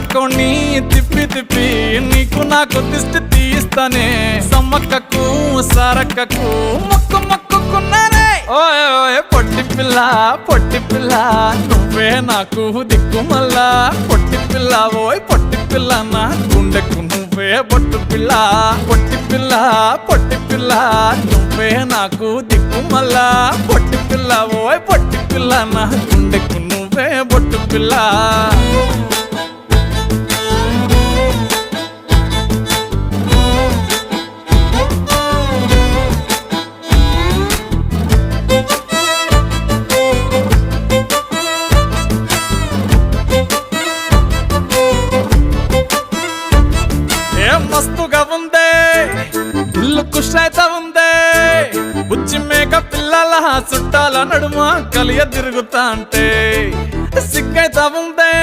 సరకోని తిప్పి తిప్పి నీకు నాకు దిష్టి తీయిస్తానే సమ్మక్కకు సారక్కకు మొక్కు మొక్కుకున్నానే ఓయ్ ఓయ్ పొట్టి పిల్ల నువ్వే నాకు దిక్కుమల్లా పొట్టి పిల్ల ఓయ్ పొట్టి పిల్ల నా గుండెకు నువ్వే బొట్టు పిల్ల పొట్టి పిల్ల నువ్వే నాకు దిక్కుమల్లా పొట్టి పిల్ల ఓయ్ పొట్టి పిల్ల నా గుండెకు నువ్వే బొట్టు పిల్ల మస్తుగా ఉందే ఇల్లు కుషైతా ఉందే బుచ్చి మేక పిల్లల చుట్టాల నడుమ కలియ తిరుగుతా అంటే సిగ్గైతా ఉందే